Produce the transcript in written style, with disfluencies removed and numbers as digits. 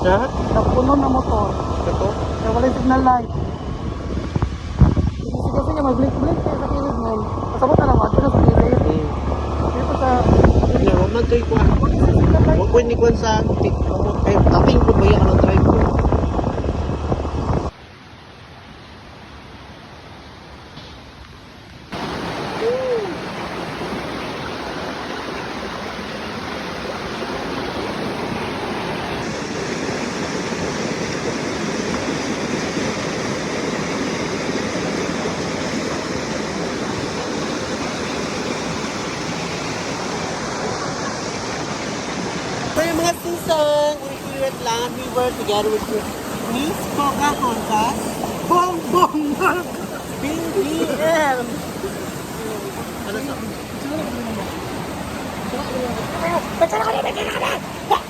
Ha? Napuno na motor. Ito? Kaya wala yung signal light. Kasi niya mag-blink-blink kaya sa kilid mo. Pasabot na naman, ito na sa kilid. Dito sa... Nga, huwag man ito'y kuha. Signal light. Huwag ko hindi kuha sa ay, tating ko ba yan ang drive ko? So yung mga season, we at land, we were together with Miss Pocahontas, Bong! Bing BM. Ano to? Ba't saan ako na?